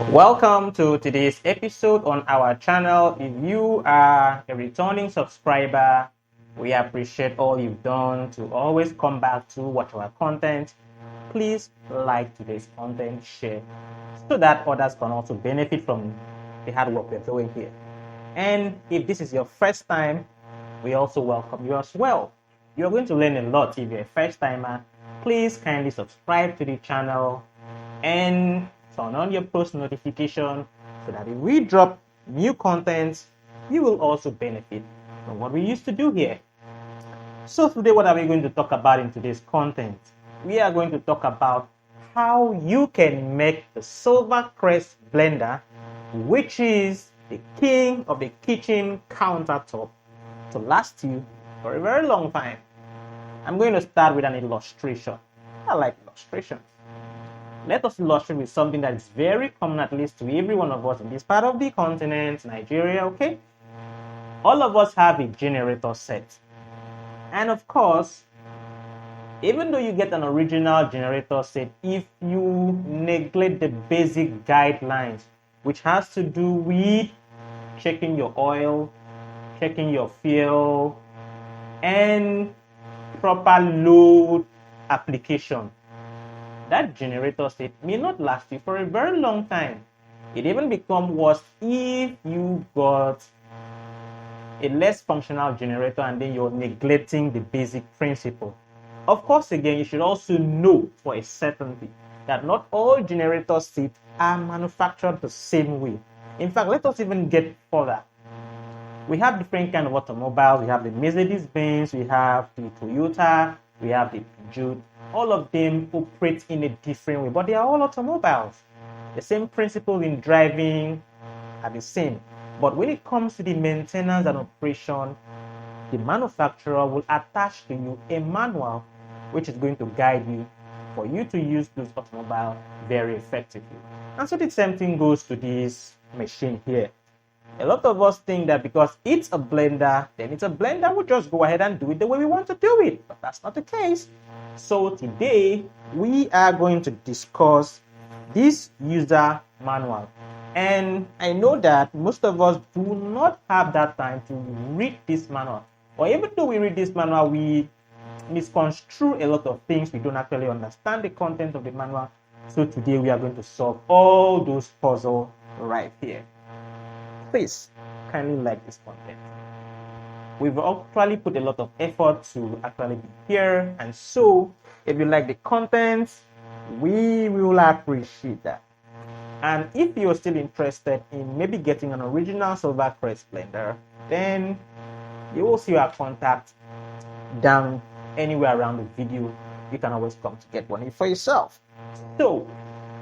Welcome to today's episode on our channel. If you are a returning subscriber, we appreciate all you've done to always come back to watch our content. Please like today's content, share, so that others can also benefit from the hard work we're doing here. And if this is your first time, we also welcome you as well. You're going to learn a lot if you're a first timer. Please kindly subscribe to the channel and turn on your post notification so that if we drop new content, you will also benefit from what we used to do here. So today, what are we going to talk about in today's content? We are going to talk about how you can make the silver crest blender, which is the king of the kitchen countertop, to last you for a very long time. I'm going to start with an illustration. I like illustrations. Let us illustrate with something that is very common, at least to every one of us in this part of the continent, Nigeria, okay? All of us have a generator set. And of course, even though you get an original generator set, if you neglect the basic guidelines, which has to do with checking your oil, checking your fuel, and proper load application, that generator set may not last you for a very long time. It even becomes worse if you got a less functional generator and then you're neglecting the basic principle. Of course, again, you should also know for a certainty that not all generator sets are manufactured the same way. In fact, let us even get further. We have different kinds of automobiles. We have the Mercedes-Benz, we have the Toyota, we have the Peugeot. All of them operate in a different way, but they are all automobiles. The same principles in driving are the same. But when it comes to the maintenance and operation, the manufacturer will attach to you a manual which is going to guide you for you to use those automobiles very effectively. And so the same thing goes to this machine here. A lot of us think that because it's a blender, then it's a blender, we'll just go ahead and do it the way we want to do it. But that's not the case. So today, we are going to discuss this user manual. And I know that most of us do not have that time to read this manual. Or even though we read this manual, we misconstrue a lot of things. We don't actually understand the content of the manual. So today, we are going to solve all those puzzles right here. Please kindly like this content. We've actually put a lot of effort to actually be here, and so if you like the content, we will appreciate that. And if you're still interested in maybe getting an original silver crest blender, then you will see our contact down anywhere around the video. You can always come to get one for yourself. So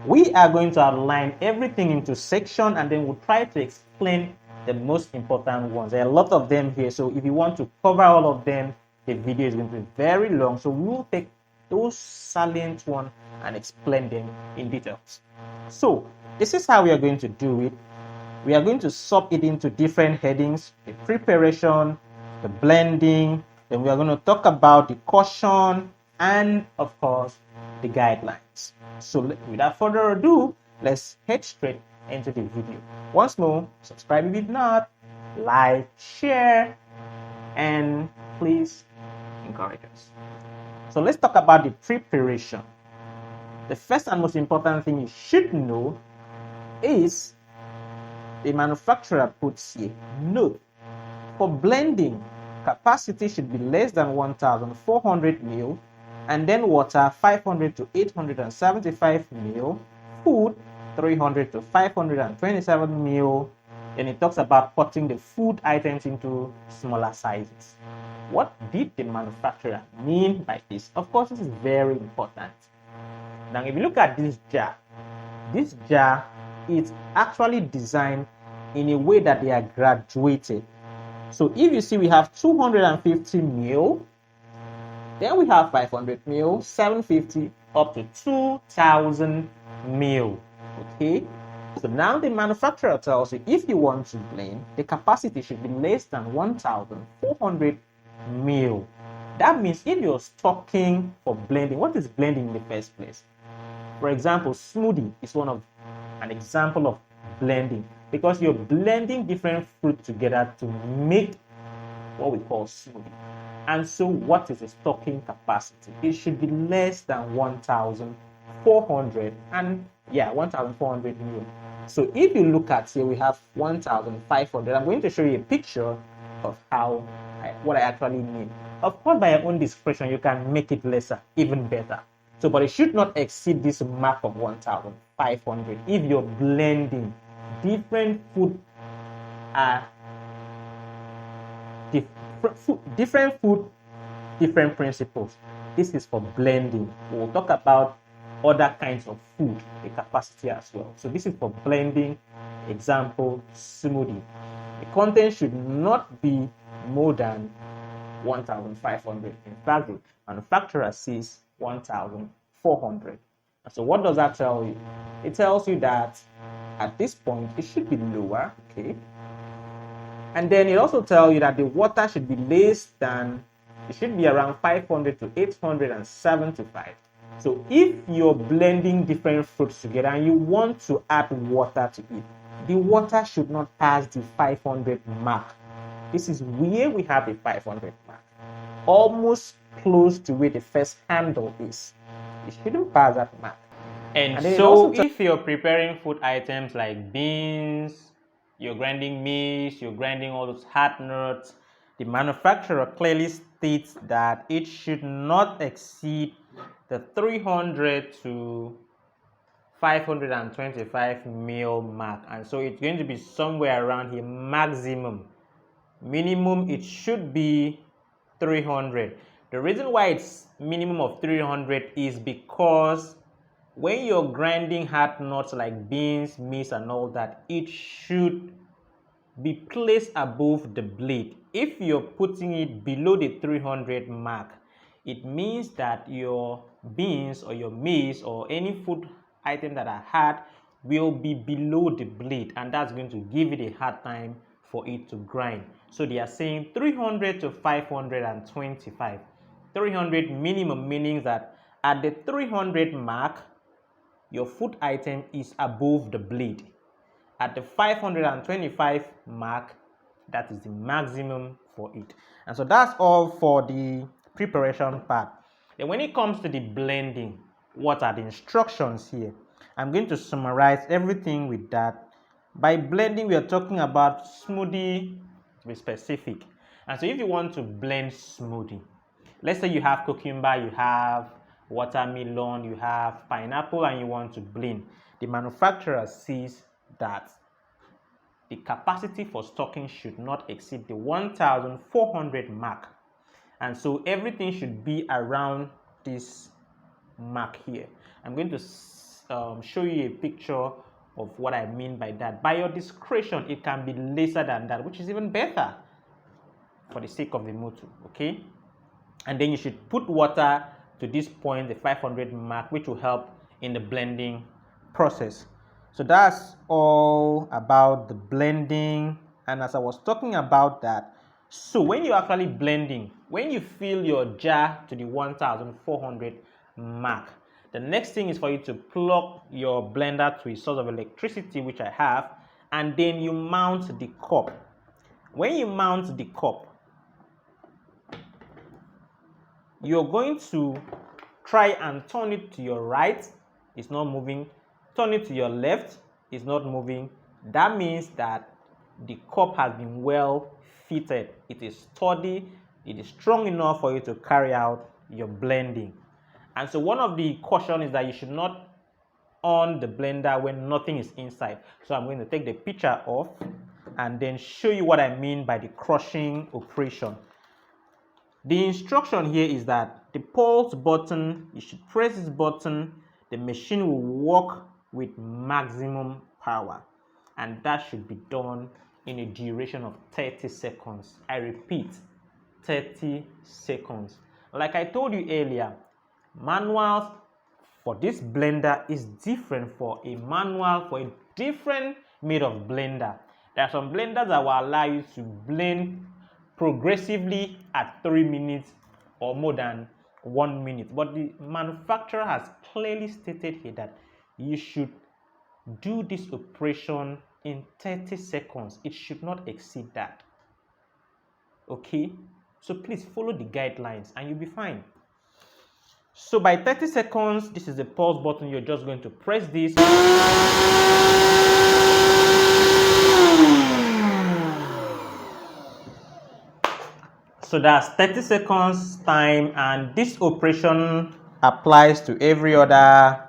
we are going to outline everything into section, and then we'll try to explain the most important ones. There are a lot of them here, so if you want to cover all of them, the video is going to be very long. So we'll take those salient ones and explain them in details. So this is how we are going to do it. We are going to sub it into different headings: the preparation, the blending, then we are going to talk about the caution, and of course the guidelines. So without further ado, let's head straight into the video. Once more, subscribe if you've not, like, share, and please encourage us. So let's talk about the preparation. The first and most important thing you should know is the manufacturer puts here note: for blending, capacity should be less than 1,400 ml, and then water 500 to 875 ml, food 300 to 527 ml. Then it talks about cutting the food items into smaller sizes. What did the manufacturer mean by this? Of course, this is very important. Now, if you look at this jar is actually designed in a way that they are graduated. So if you see, we have 250 ml, then we have 500 ml, 750 up to 2,000 ml. Okay, so now the manufacturer tells you if you want to blend, the capacity should be less than 1,400 ml. That means if you're stocking for blending, what is blending in the first place? For example, smoothie is one of an example of blending, because you're blending different fruit together to make what we call smoothie. And so what is the stocking capacity? It should be less than 1,400 and 1,400 ml. So if you look at here, we have 1,500. I'm going to show you a picture of what I actually mean. Of course, by your own discretion, you can make it lesser, even better. So, but it should not exceed this mark of 1,500 if you're blending different food different food, different principles. This is for blending. We'll talk about other kinds of food, the capacity as well. So this is for blending. Example, smoothie. The content should not be more than 1,500. In fact, the manufacturer says 1,400. So what does that tell you? It tells you that at this point it should be lower, okay? And then it also tells you that the water should be less than, it should be around 500 to 875. So if you're blending different fruits together and you want to add water to it, the water should not pass the 500 mark. This is where we have the 500 mark, almost close to where the first handle is. It shouldn't pass that mark. And so if you're preparing food items like beans, you're grinding maize, you're grinding all those hard nuts, the manufacturer clearly states that it should not exceed the 300 to 525 ml mark. And so it's going to be somewhere around here, maximum. Minimum, it should be 300. The reason why it's minimum of 300 is because when you're grinding hard nuts like beans, maize, and all that, it should be placed above the blade. If you're putting it below the 300 mark, it means that your beans or your maize or any food item that are hard will be below the blade, and that's going to give it a hard time for it to grind. So they are saying 300 to 525. 300 minimum, meaning that at the 300 mark, your food item is above the blade. At the 525 mark, that is the maximum for it. And so that's all for the preparation part. Then when it comes to the blending, what are the instructions here? I'm going to summarize everything with that. By blending, we are talking about smoothie to be specific. And so if you want to blend smoothie, let's say you have cucumber, you have watermelon, you have pineapple, and you want to blend. The manufacturer says that the capacity for stocking should not exceed the 1,400 mark. And so everything should be around this mark here. I'm going to show you a picture of what I mean by that. By your discretion, it can be lesser than that, which is even better for the sake of the motor, okay? And then you should put water to this point, the 500 mark, which will help in the blending process. So that's all about the blending. And as I was talking about that, so when you're actually blending, when you fill your jar to the 1,400 mark, the next thing is for you to plug your blender to a source of electricity, which I have, and then you mount the cup. When you mount the cup, you're going to try and turn it to your right. It's not moving. Turn it to your left. It's not moving. That means that the cup has been well fitted. It is sturdy. It is strong enough for you to carry out your blending. And so one of the cautions is that you should not on the blender when nothing is inside. So I'm going to take the picture off and then show you what I mean by the crushing operation. The instruction here is that the pulse button, you should press this button, the machine will work with maximum power, and that should be done in a duration of 30 seconds. I repeat, 30 seconds. Like I told you earlier, manuals for this blender is different for a manual for a different made of blender. There are some blenders that will allow you to blend progressively at 3 minutes or more than 1 minute, but the manufacturer has clearly stated here that you should do this operation in 30 seconds. It should not exceed that. Okay, so please follow the guidelines and you'll be fine. So by 30 seconds, this is the pause button. You're just going to press this. So that's 30 seconds time, and this operation applies to every other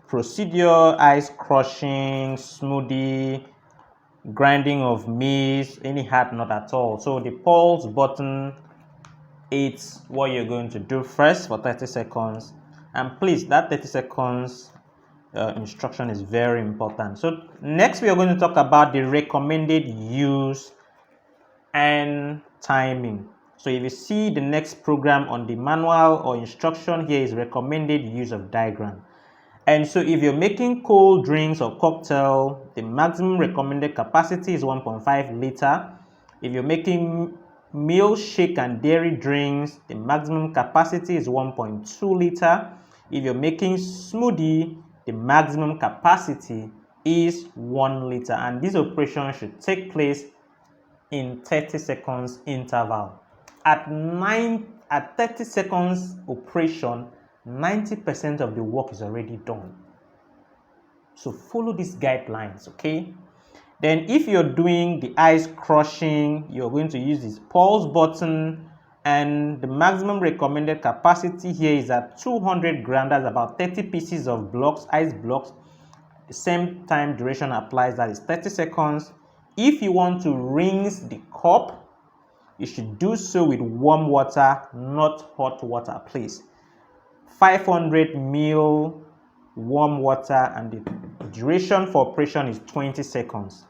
procedure: ice crushing, smoothie, grinding of maize, any hard nut at all. So the pause button, it's what you're going to do first for 30 seconds. And please, that 30 seconds instruction is very important. So next we are going to talk about the recommended use and timing. So if you see the next program on the manual or instruction, here is recommended use of diagram. And so if you're making cold drinks or cocktail, the maximum recommended capacity is 1.5 liter. If you're making milkshake and dairy drinks, the maximum capacity is 1.2 liter. If you're making smoothie, the maximum capacity is 1 liter. And this operation should take place in 30 seconds interval. At 30 seconds operation, 90% of the work is already done. So follow these guidelines, okay? Then if you're doing the ice crushing, you're going to use this pause button, and the maximum recommended capacity here is at 200 grams. That's about 30 pieces of blocks, ice blocks. The same time duration applies, that is 30 seconds. If you want to rinse the cup, you should do so with warm water, not hot water, please. 500 ml warm water, and the duration for operation is 20 seconds.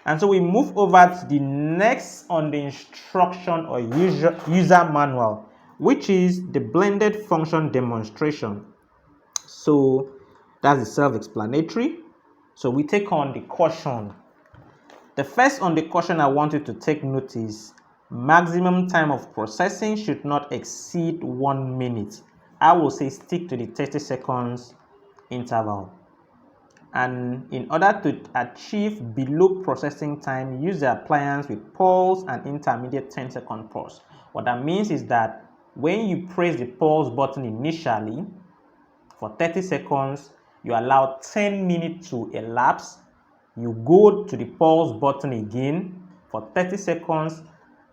And so we move over to the next on the instruction or user manual, which is the blended function demonstration. So that's self-explanatory. So we take on the caution. The first on the caution I want you to take notice: maximum time of processing should not exceed 1 minute. I will say stick to the 30 seconds interval. And in order to achieve below processing time, use the appliance with pause and intermediate 10-second pause. What that means is that when you press the pause button initially for 30 seconds, you allow 10 minutes to elapse. You go to the pause button again for 30 seconds,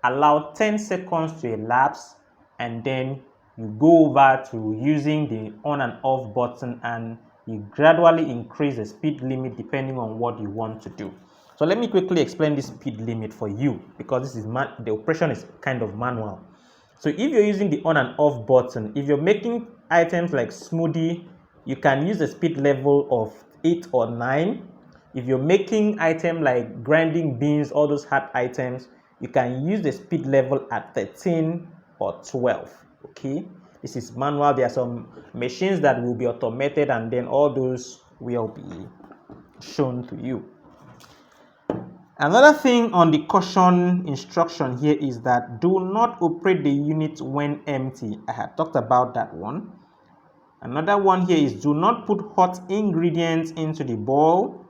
allow 10 seconds to elapse, and then you go over to using the on and off button, and you gradually increase the speed limit depending on what you want to do. So let me quickly explain this speed limit for you, because this is the operation is kind of manual. So if you're using the on and off button, if you're making items like smoothie, you can use the speed level of 8 or 9. If you're making item like grinding beans, all those hard items, you can use the speed level at 13 or 12. Okay, this is manual. There are some machines that will be automated, and then all those will be shown to you. Another thing on the caution instruction here is that do not operate the unit when empty. I had talked about that one. Another one here is do not put hot ingredients into the bowl.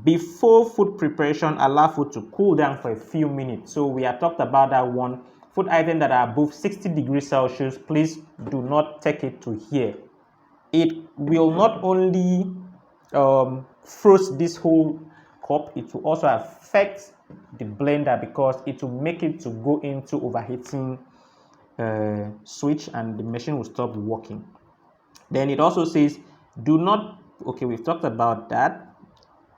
Before food preparation, allow food to cool down for a few minutes. So we have talked about that one. Food items that are above 60 degrees Celsius, please do not take it to here. It will not only frost this whole cup, it will also affect the blender, because it will make it to go into overheating switch, and the machine will stop working. Then it also says do not, okay, we've talked about that.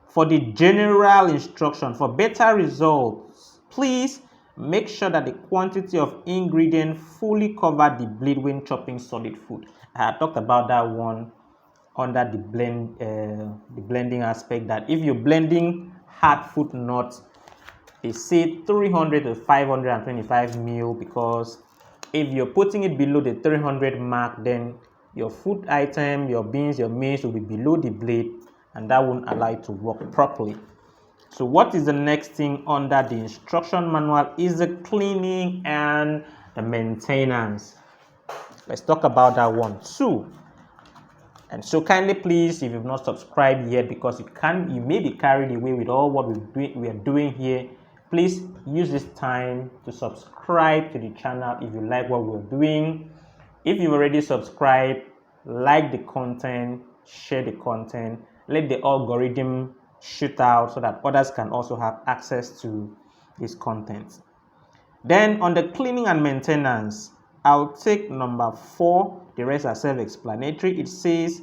For the general instruction, for better results, please make sure that the quantity of ingredient fully cover the blade when chopping solid food. I had talked about that one under the blending aspect, that if you're blending hard food nuts, they say 300 to 525 ml, because if you're putting it below the 300 mark, then your food item, your beans, your maize will be below the blade, and that won't allow it to work properly. So what is the next thing under the instruction manual is the cleaning and the maintenance. Let's talk about that one too. And so kindly please, if you've not subscribed yet, because you may be carried away with all what we are doing here, please use this time to subscribe to the channel if you like what we're doing. If you've already subscribed, like the content, share the content, let the algorithm shoot out so that others can also have access to this content. Then on the cleaning and maintenance, I'll take number 4. The rest are self-explanatory. It says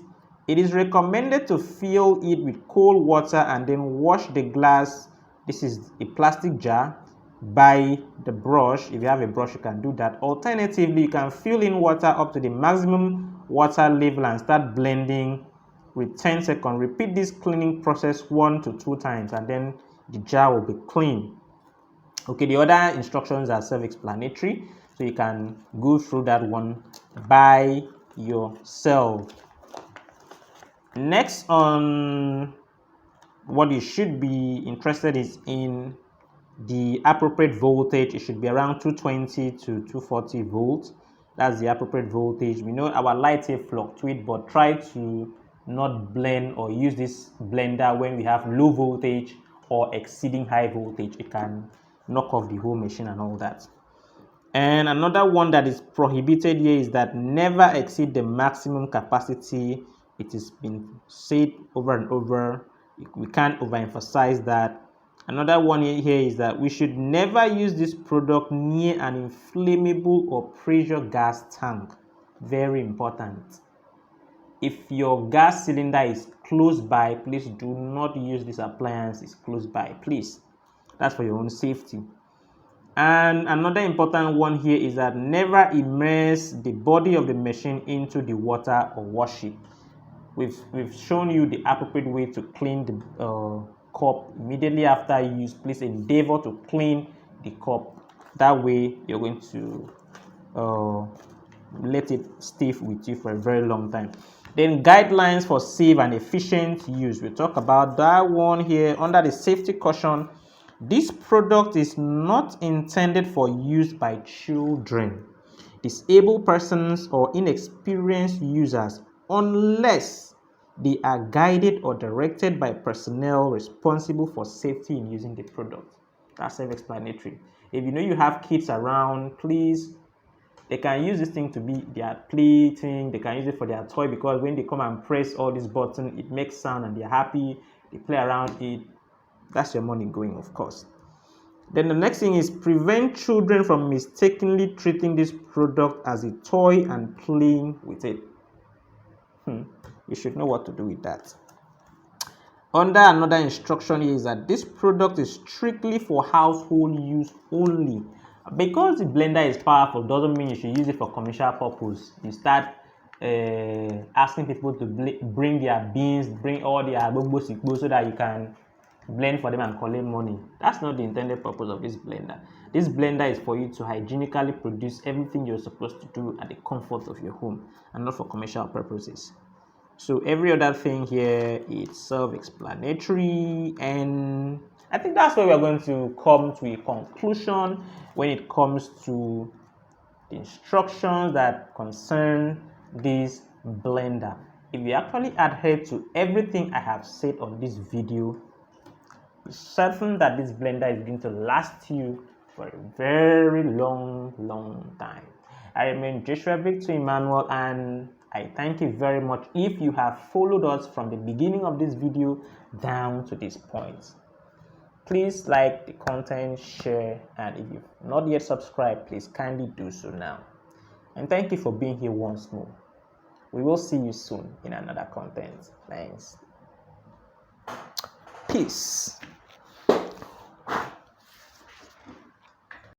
it is recommended to fill it with cold water and then wash the glass. This is a plastic jar by the brush. If you have a brush, you can do that. Alternatively, you can fill in water up to the maximum water level and start blending with 10 seconds. Repeat this cleaning process 1 to 2 times and then the jar will be clean. Okay, the other instructions are self-explanatory, so you can go through that one by yourself. Next on what you should be interested is in the appropriate voltage. It should be around 220 to 240 volts. That's the appropriate voltage. We know our lights here fluctuate, but try to not blend or use this blender when we have low voltage or exceeding high voltage. It can knock off the whole machine and all that. And another one that is prohibited here is that never exceed the maximum capacity. It has been said over and over. We can't overemphasize that. Another one here is that we should never use this product near an inflammable or pressure gas tank. Very important. If your gas cylinder is close by, please do not use this appliance. It's close by, please. That's for your own safety. And another important one here is that never immerse the body of the machine into the water or wash it. We've shown you the appropriate way to clean the cup immediately after use. Please endeavor to clean the cup. That way you're going to let it stay with you for a very long time. Then guidelines for safe and efficient use. We talk about that one here under the safety caution. This product is not intended for use by children, disabled persons, or inexperienced users unless they are guided or directed by personnel responsible for safety in using the product. That's self-explanatory. If you know you have kids around, please, they can use this thing to be their play thing. They can use it for their toy, because when they come and press all these buttons, it makes sound and they're happy. They play around it. That's your money going, of course. Then the next thing is prevent children from mistakenly treating this product as a toy and playing with it. You should know what to do with that. Under another instruction is that this product is strictly for household use only. Because the blender is powerful doesn't mean you should use it for commercial purpose. You start asking people to bring their beans, bring all their agbogbo so that you can blend for them and collect money. That's not the intended purpose of this blender. This blender is for you to hygienically produce everything you're supposed to do at the comfort of your home and not for commercial purposes. So every other thing here is self-explanatory, and I think that's where we're going to come to a conclusion when it comes to the instructions that concern this blender. If you actually adhere to everything I have said on this video, be certain that this blender is going to last you for a very long time. I remain Joshua Victor Emmanuel, and I thank you very much if you have followed us from the beginning of this video down to this point. Please like the content, share, and if you've not yet subscribed, please kindly do so now. And thank you for being here once more. We will see you soon in another content. Thanks. Peace.